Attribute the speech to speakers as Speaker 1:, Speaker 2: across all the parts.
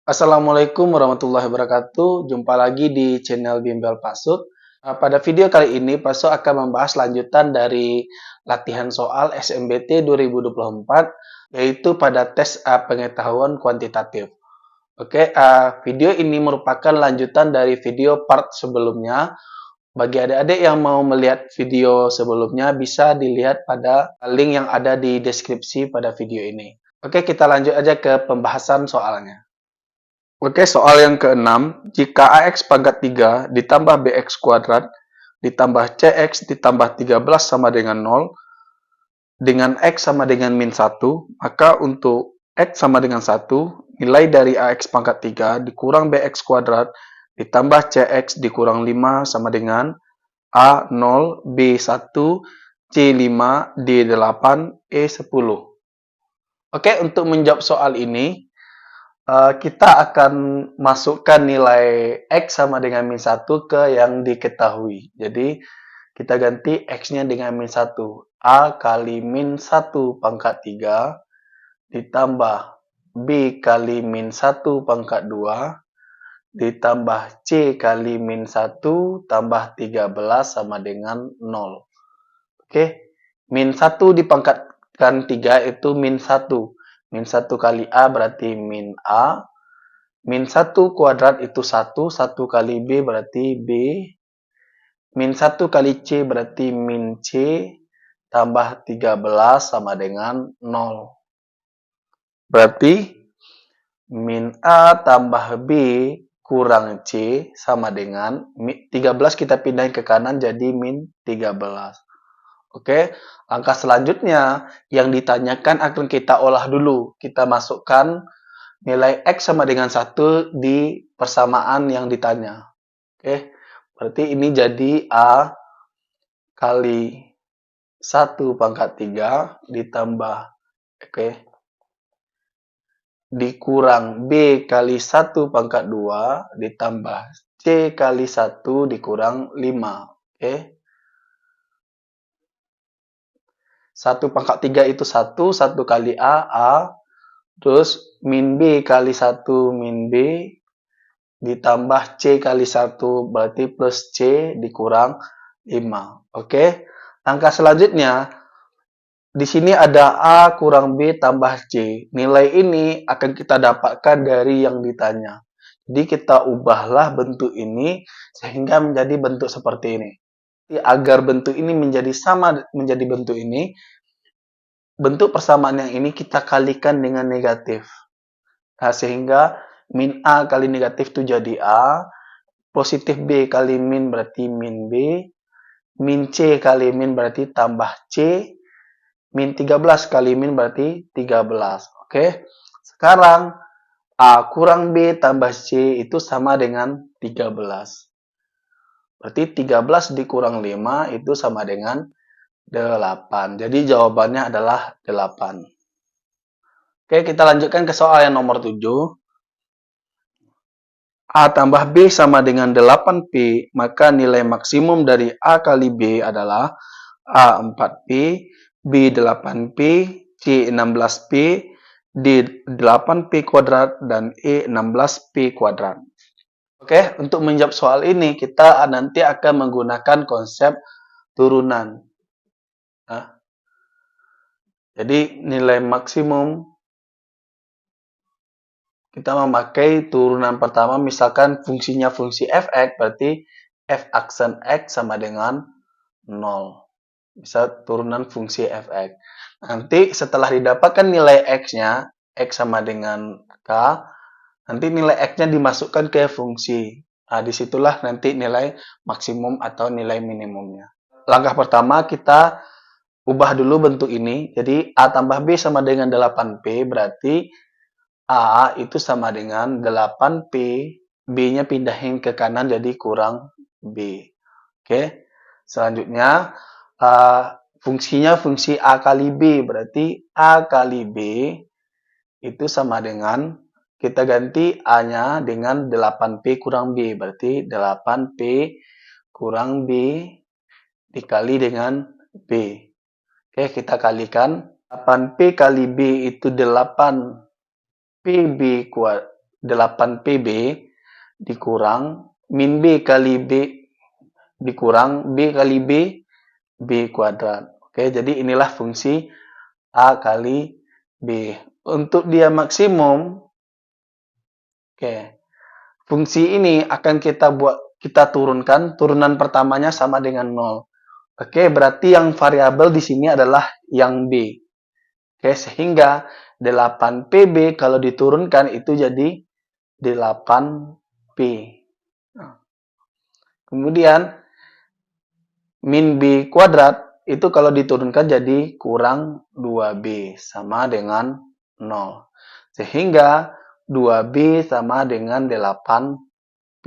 Speaker 1: Assalamualaikum warahmatullahi wabarakatuh. Jumpa lagi di channel Bimbel Pasut. Pada video kali ini, Pasut akan membahas lanjutan dari latihan soal SNMPT 2024, yaitu pada tes pengetahuan kuantitatif. Oke, video ini merupakan lanjutan dari video part sebelumnya. Bagi adik-adik yang mau melihat video sebelumnya, bisa dilihat pada link yang ada di deskripsi pada video ini. Oke, kita lanjut aja ke pembahasan soalnya. Oke, soal yang keenam, jika AX pangkat 3 ditambah BX kuadrat ditambah CX ditambah 13 sama dengan 0, dengan X sama dengan min 1, maka untuk X sama dengan 1, nilai dari AX pangkat 3 dikurang BX kuadrat ditambah CX dikurang 5 sama dengan A0, B1, C5, D8, E10. Oke, untuk menjawab soal ini, kita akan masukkan nilai X sama dengan min 1 ke yang diketahui. Jadi, kita ganti X-nya dengan min 1. A kali min 1 pangkat 3 ditambah B kali min 1 pangkat 2 ditambah C kali min 1 tambah 13 sama dengan 0. Oke, min 1 dipangkatkan 3 itu min 1. Min 1 kali A berarti min A. Min 1 kuadrat itu 1. 1 kali B berarti B. Min 1 kali C berarti min C. Tambah 13 sama dengan 0. Berarti min A tambah B kurang C sama dengan 13 kita pindahin ke kanan jadi min 13. Oke, langkah selanjutnya yang ditanyakan akan kita olah dulu. Kita masukkan nilai X sama dengan 1 di persamaan yang ditanya. Oke, berarti ini jadi A kali 1 pangkat 3 ditambah, dikurang B kali 1 pangkat 2 ditambah C kali 1 dikurang 5. Oke. 1 pangkat 3 itu 1, 1 kali A. Terus min B kali 1 min B ditambah C kali 1 berarti plus C dikurang 5. Oke. Langkah selanjutnya, di sini ada A kurang B tambah C. Nilai ini akan kita dapatkan dari yang ditanya. Jadi kita ubahlah bentuk ini sehingga menjadi bentuk seperti ini. Agar bentuk ini menjadi sama menjadi bentuk ini, bentuk persamaan yang ini kita kalikan dengan negatif. Nah, sehingga min A kali negatif itu jadi A, positif B kali min berarti min B, min C kali min berarti tambah C, min 13 kali min berarti 13. Oke, sekarang A kurang B tambah C itu sama dengan 13. Berarti 13 dikurang 5 itu sama dengan 8. Jadi jawabannya adalah 8. Oke, kita lanjutkan ke soal yang nomor 7. A tambah B sama dengan 8P, maka nilai maksimum dari A kali B adalah A 4P, B 8P, C 16P, D 8P kuadrat, dan E 16P kuadrat. Oke, untuk menjawab soal ini, kita nanti akan menggunakan konsep turunan. Nah, jadi nilai maksimum kita memakai turunan pertama, misalkan fungsinya fungsi fx, berarti f aksen x sama dengan 0. Bisa turunan fungsi fx. Nanti setelah didapatkan nilai x-nya, x sama dengan k, nanti nilai x-nya dimasukkan ke fungsi. Nah, disitulah nanti nilai maksimum atau nilai minimumnya. Langkah pertama, kita ubah dulu bentuk ini. Jadi, A tambah B sama dengan 8P, berarti A itu sama dengan 8P, B-nya pindahin ke kanan jadi kurang B. Oke, selanjutnya fungsinya fungsi A kali B, berarti A kali B itu sama dengan, kita ganti A-nya dengan 8P kurang B, berarti 8P kurang B dikali dengan B. Oke, kita kalikan. 8P kali B itu 8 PB kuadrat 8PB dikurang min B kali B dikurang B kali B, B kuadrat. Oke, jadi inilah fungsi A kali B. Untuk dia maksimum, oke, fungsi ini akan kita turunkan, turunan pertamanya sama dengan 0. Oke, berarti yang variabel di sini adalah yang B. Oke, sehingga 8PB kalau diturunkan itu jadi 8P. Nah, kemudian min B kuadrat itu kalau diturunkan jadi kurang 2B sama dengan 0. Sehingga 2B sama dengan 8P.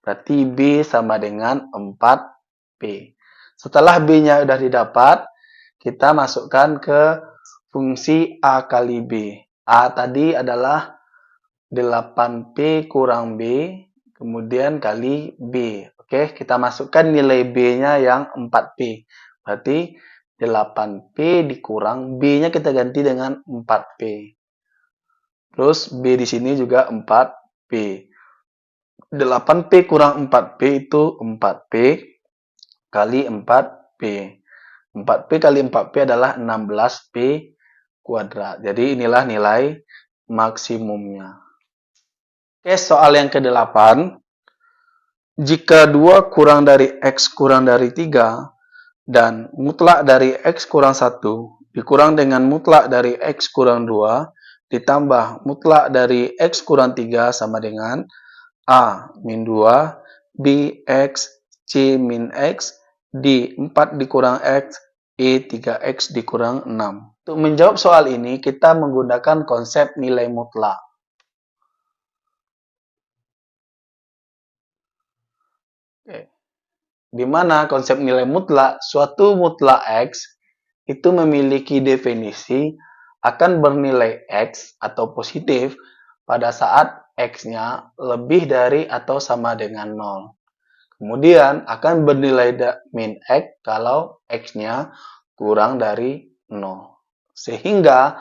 Speaker 1: Berarti B sama dengan 4P. Setelah B-nya sudah didapat, kita masukkan ke fungsi A kali B. A tadi adalah 8P kurang B, kemudian kali B. Oke, kita masukkan nilai B-nya yang 4P. Berarti 8P dikurang B-nya kita ganti dengan 4P. Terus B di sini juga 4P. 8P kurang 4P itu 4P kali 4P. 4P kali 4P adalah 16P kuadrat. Jadi inilah nilai maksimumnya. Oke, soal yang ke-8. Jika 2 kurang dari X kurang dari 3 dan mutlak dari X kurang 1 dikurang dengan mutlak dari X kurang 2 ditambah mutlak dari X kurang 3 sama dengan A min 2, B X, C min X, D 4 dikurang X, E 3X dikurang 6. Untuk menjawab soal ini, kita menggunakan konsep nilai mutlak. Oke. Di mana konsep nilai mutlak, suatu mutlak X itu memiliki definisi akan bernilai X atau positif pada saat X-nya lebih dari atau sama dengan 0. Kemudian akan bernilai min X kalau X-nya kurang dari 0. Sehingga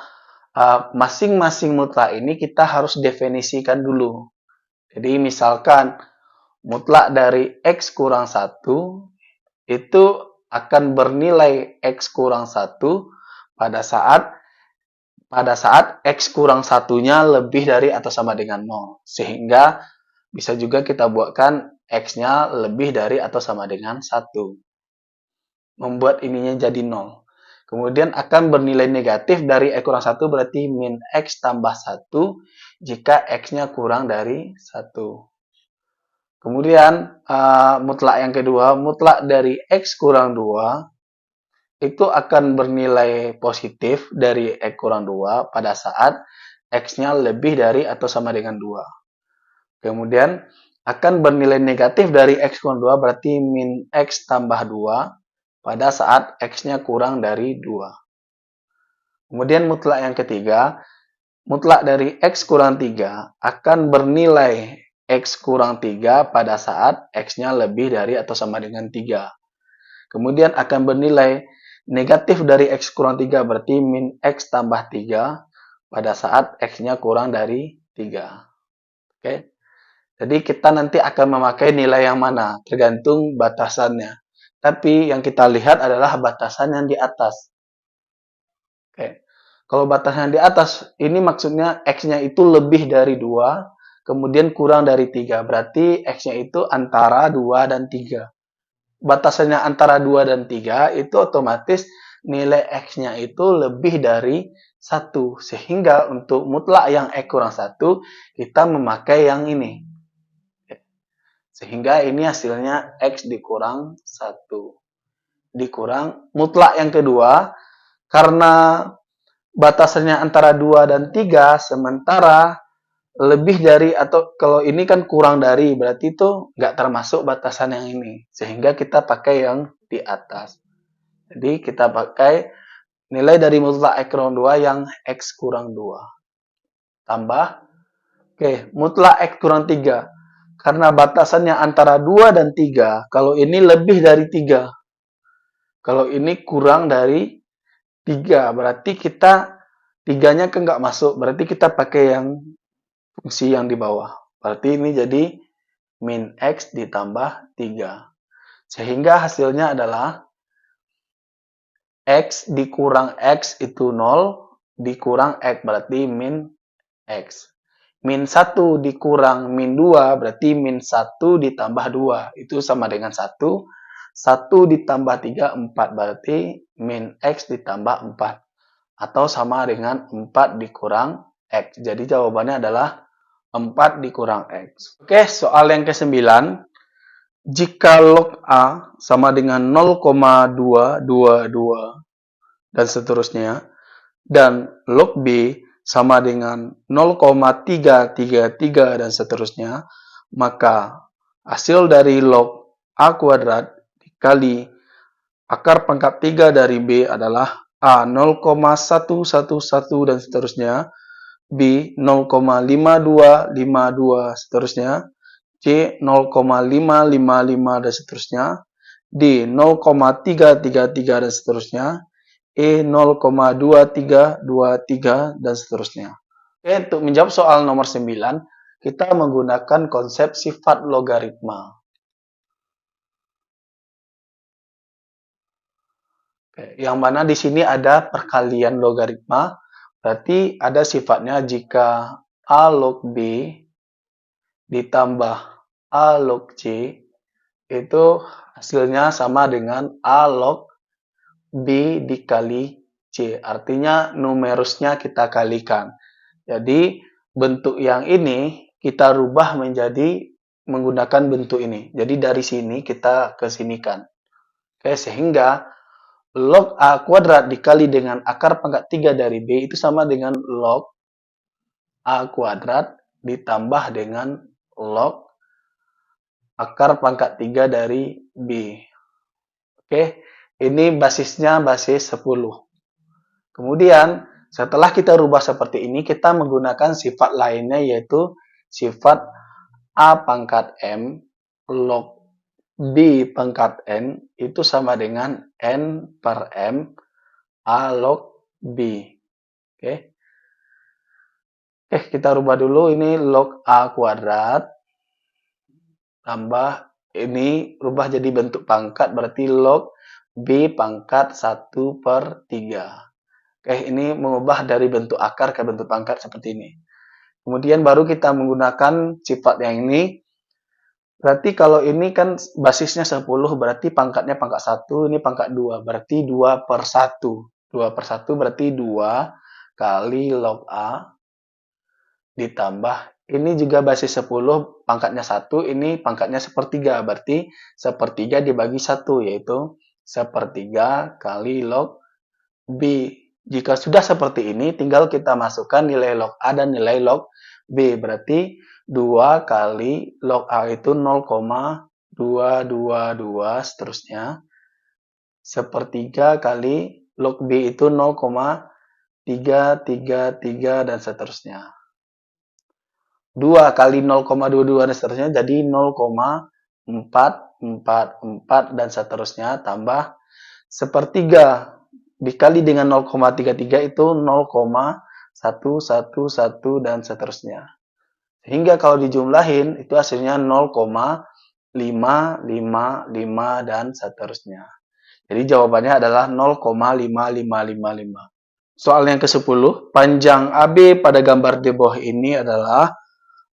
Speaker 1: masing-masing mutlak ini kita harus definisikan dulu. Jadi misalkan mutlak dari X kurang 1 itu akan bernilai X kurang 1 pada saat X kurang 1-nya lebih dari atau sama dengan 0. Sehingga bisa juga kita buatkan X-nya lebih dari atau sama dengan 1. Membuat ininya jadi 0. Kemudian akan bernilai negatif dari X kurang 1 berarti min X tambah 1 jika X-nya kurang dari 1. Kemudian mutlak yang kedua, mutlak dari X kurang 2 itu akan bernilai positif dari X kurang 2 pada saat X-nya lebih dari atau sama dengan 2. Kemudian akan bernilai negatif dari X kurang 2 berarti min X tambah 2 pada saat X-nya kurang dari 2. Kemudian mutlak yang ketiga, mutlak dari X kurang 3 akan bernilai X kurang 3 pada saat X-nya lebih dari atau sama dengan 3. Kemudian akan bernilai negatif dari X kurang 3 berarti min X tambah 3 pada saat X-nya kurang dari 3. Oke. Jadi kita nanti akan memakai nilai yang mana, tergantung batasannya. Tapi yang kita lihat adalah batasan yang di atas. Oke. Kalau batasan yang di atas, ini maksudnya X-nya itu lebih dari 2, kemudian kurang dari 3. Berarti X-nya itu antara 2 dan 3. Batasannya antara 2 dan 3, itu otomatis nilai X-nya itu lebih dari 1. Sehingga untuk mutlak yang X kurang 1, kita memakai yang ini. Sehingga ini hasilnya X dikurang 1. Dikurang mutlak yang kedua, karena batasannya antara 2 dan 3, sementara lebih dari atau kalau ini kan kurang dari, berarti itu nggak termasuk batasan yang ini. Sehingga kita pakai yang di atas. Jadi kita pakai nilai dari mutlak X kurang 2 yang X kurang 2. Tambah, oke, mutlak X kurang 3. Karena batasannya antara 2 dan 3, kalau ini lebih dari 3. Kalau ini kurang dari 3, berarti kita 3-nya kan nggak masuk. Berarti kita pakai yang fungsi yang di bawah. Berarti ini jadi min X ditambah 3. Sehingga hasilnya adalah X dikurang X itu 0, dikurang X berarti min X. Min 1 dikurang min 2 berarti min 1 ditambah 2. Itu sama dengan 1. 1 ditambah 3, 4. Berarti min X ditambah 4. Atau sama dengan 4 dikurang X. Jadi jawabannya adalah 4 dikurang X. Oke, soal yang ke-9. Jika log A sama dengan 0,222 dan seterusnya, dan log B sama dengan 0,333 dan seterusnya, maka hasil dari log A kuadrat dikali akar pangkat 3 dari B adalah A 0,111 dan seterusnya, B 0,5252 seterusnya, C 0,555 dan seterusnya, D 0,333 dan seterusnya, E 0,2323 dan seterusnya. Oke, untuk menjawab soal nomor 9, kita menggunakan konsep sifat logaritma. Oke, yang mana di sini ada perkalian logaritma, berarti ada sifatnya jika A log B ditambah A log C, itu hasilnya sama dengan A log B dikali C. Artinya numerusnya kita kalikan. Jadi bentuk yang ini kita rubah menjadi menggunakan bentuk ini. Jadi dari sini kita kesinikan. Oke, sehingga log A kuadrat dikali dengan akar pangkat 3 dari B itu sama dengan log A kuadrat ditambah dengan log akar pangkat 3 dari B. Oke, ini basisnya basis 10. Kemudian, setelah kita rubah seperti ini, kita menggunakan sifat lainnya yaitu sifat A pangkat M log B pangkat N itu sama dengan N per M A log B. Oke. Kita rubah dulu ini log A kuadrat tambah ini rubah jadi bentuk pangkat berarti log B pangkat 1 per 3. Ini mengubah dari bentuk akar ke bentuk pangkat seperti ini. Kemudian baru kita menggunakan sifat yang ini. Berarti kalau ini kan basisnya 10, berarti pangkatnya pangkat 1, ini pangkat 2. Berarti 2 per 1. 2 per 1 berarti 2 kali log A ditambah ini juga basis 10, pangkatnya 1, ini pangkatnya sepertiga, berarti sepertiga dibagi 1, yaitu sepertiga kali log B. Jika sudah seperti ini, tinggal kita masukkan nilai log A dan nilai log B, berarti 2 kali log A itu 0,222 seterusnya, sepertiga kali log B itu 0,333 dan seterusnya. 2 kali 0,22 dan seterusnya jadi 0,444 dan seterusnya tambah sepertiga dikali dengan 0,33 itu 0,111 dan seterusnya. Sehingga kalau dijumlahin itu hasilnya 0,555 dan seterusnya. Jadi jawabannya adalah 0,5555. Soal yang ke-10, panjang AB pada gambar di bawah ini adalah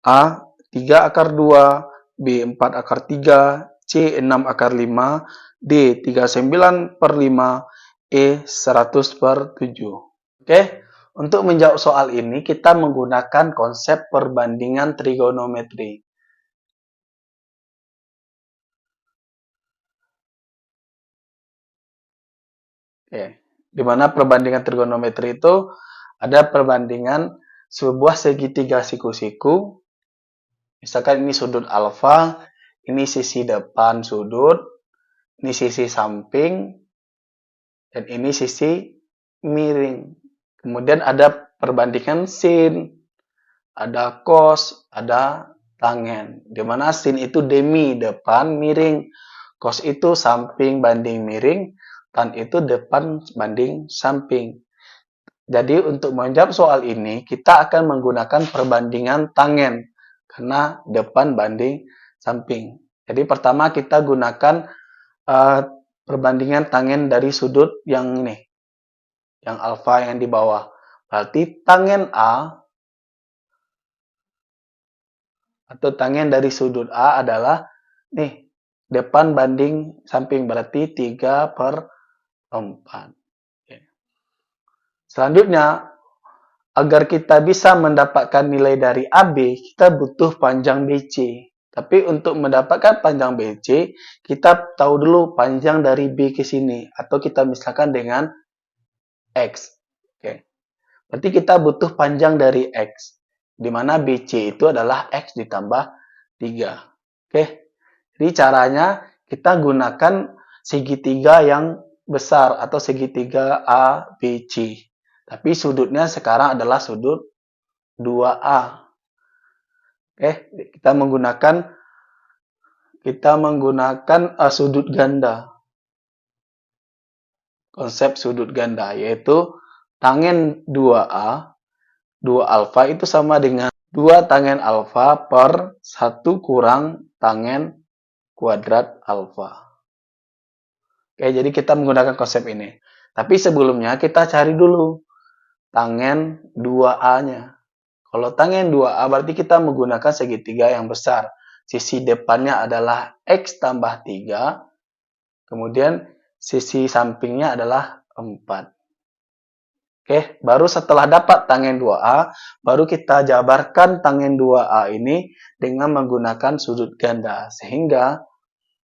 Speaker 1: A 3 akar 2, B 4 akar 3, C 6 akar 5, D 39 per 5, E 100 per 7. Oke, untuk menjawab soal ini kita menggunakan konsep perbandingan trigonometri. Oke, di mana perbandingan trigonometri itu ada perbandingan sebuah segitiga siku-siku. Misalkan ini sudut alfa, ini sisi depan sudut, ini sisi samping, dan ini sisi miring. Kemudian ada perbandingan sin, ada cos, ada tangen. Di mana sin itu demi, depan, miring. Cos itu samping banding miring, tan itu depan banding samping. Jadi untuk menjawab soal ini, kita akan menggunakan perbandingan tangen, karena depan banding samping. Jadi pertama kita gunakan perbandingan tangen dari sudut yang ini, yang alfa yang di bawah. Berarti tangen A atau tangen dari sudut A adalah nih, depan banding samping, berarti 3/4. Selanjutnya, agar kita bisa mendapatkan nilai dari AB, kita butuh panjang BC. Tapi untuk mendapatkan panjang BC, kita tahu dulu panjang dari B ke sini. Atau kita misalkan dengan X. Oke. Berarti kita butuh panjang dari X. Di mana BC itu adalah X ditambah 3. Oke. Jadi caranya kita gunakan segitiga yang besar atau segitiga ABC. Tapi sudutnya sekarang adalah sudut 2A. Oke, kita menggunakan sudut ganda. Konsep sudut ganda yaitu tangen 2A, 2 alfa itu sama dengan 2 tangen alfa per 1 kurang tangen kuadrat alfa. Oke, jadi kita menggunakan konsep ini. Tapi sebelumnya kita cari dulu tangen 2A-nya. Kalau tangen 2A berarti kita menggunakan segitiga yang besar. Sisi depannya adalah X tambah 3. Kemudian sisi sampingnya adalah 4. Oke, baru setelah dapat tangen 2A, baru kita jabarkan tangen 2A ini dengan menggunakan sudut ganda. Sehingga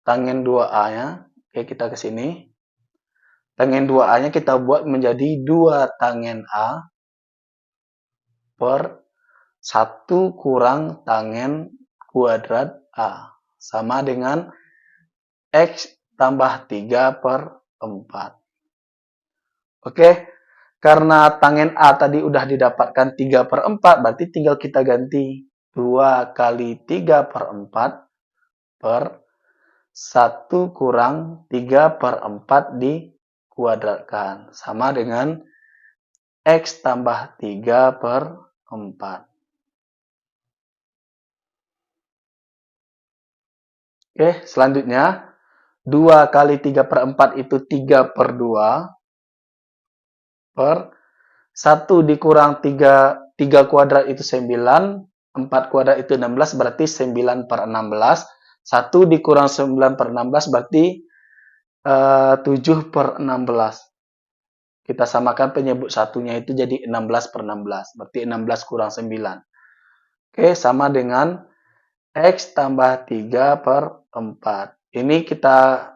Speaker 1: tangen 2A-nya, oke kita ke sini. Tangen 2A-nya kita buat menjadi 2 tangen A per 1 kurang tangen kuadrat A. Sama dengan X tambah 3/4. Oke, karena tangen A tadi udah didapatkan 3/4, berarti tinggal kita ganti 2 kali 3/4 per 1 kurang 3/4 dikuadratkan. Sama dengan X tambah 3/4. Oke, selanjutnya 2 kali 3/4 itu 3/2 per 1 dikurang 3 kuadrat itu 9, 4 kuadrat itu 16, berarti 9/16. 1 dikurang 9/16 berarti 7/16. Kita samakan penyebut satunya itu jadi 16/16. Berarti 16 kurang 9. Oke, sama dengan X tambah 3/4. Ini kita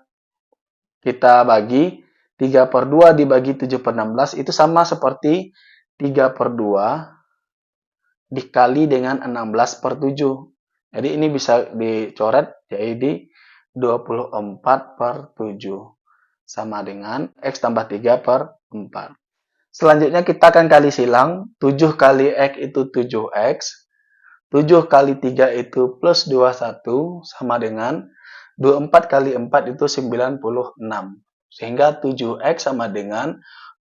Speaker 1: bagi 3/2 dibagi 7/16 itu sama seperti 3/2 dikali dengan 16/7. Jadi ini bisa dicoret jadi 24/7. Sama dengan X tambah 3/4. Selanjutnya kita akan kali silang. 7 kali X itu 7X. 7 kali 3 itu plus 21 sama dengan 24 kali 4 itu 96. Sehingga 7X sama dengan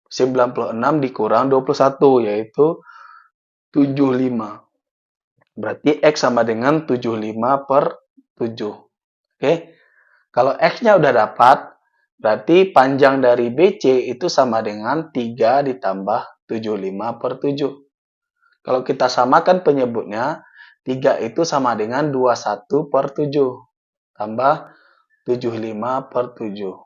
Speaker 1: 96 dikurang 21 yaitu 75. Berarti X sama dengan 75/7. Oke. Kalau X-nya udah dapat, berarti panjang dari BC itu sama dengan 3 ditambah 75/7. Kalau kita samakan penyebutnya, 3 itu sama dengan 21/7. Tambah 75/7.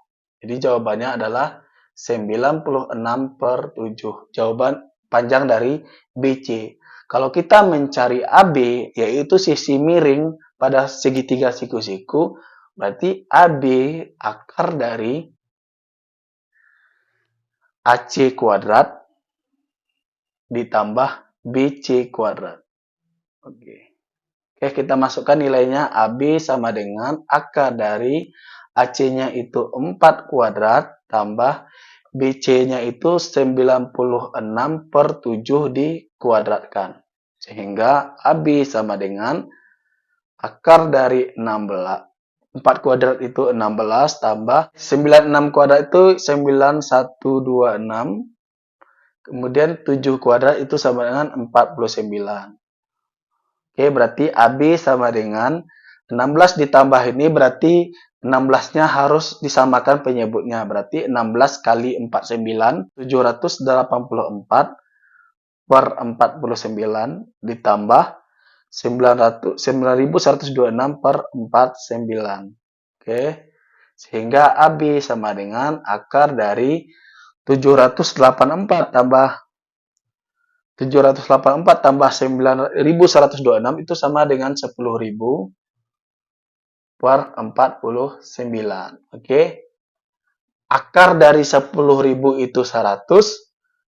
Speaker 1: Jadi jawabannya adalah 96/7. Jawaban panjang dari BC. Kalau kita mencari AB, yaitu sisi miring pada segitiga siku-siku, berarti AB akar dari AC kuadrat ditambah BC kuadrat. Oke. Oke, kita masukkan nilainya AB sama dengan akar dari AC-nya itu 4 kuadrat tambah BC-nya itu 96/7 dikuadratkan. Sehingga AB sama dengan akar dari 16. 4 kuadrat itu 16 tambah 96 kuadrat itu 9126. Kemudian 7 kuadrat itu sama dengan 49. Oke, berarti AB sama dengan 16 ditambah ini berarti 16-nya harus disamakan penyebutnya. Berarti 16 kali 49, 784 per 49 ditambah 9126 per 49. Oke, sehingga AB sama dengan akar dari 784 tambah 9126 itu sama dengan 10.000 per 49. Oke. Akar dari 10.000 itu 100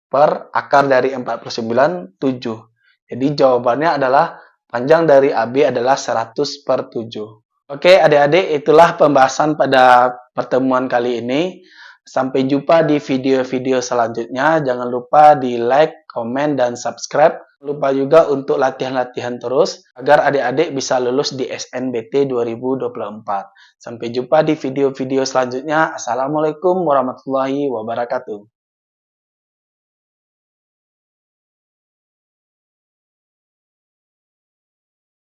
Speaker 1: per akar dari 49 7. Jadi jawabannya adalah panjang dari AB adalah 100 per 7. Oke, adik-adik, itulah pembahasan pada pertemuan kali ini. Sampai jumpa di video-video selanjutnya. Jangan lupa di like, komen, dan subscribe. Lupa juga untuk latihan-latihan terus agar adik-adik bisa lulus di SNBT 2024. Sampai jumpa di video-video selanjutnya. Assalamualaikum warahmatullahi wabarakatuh.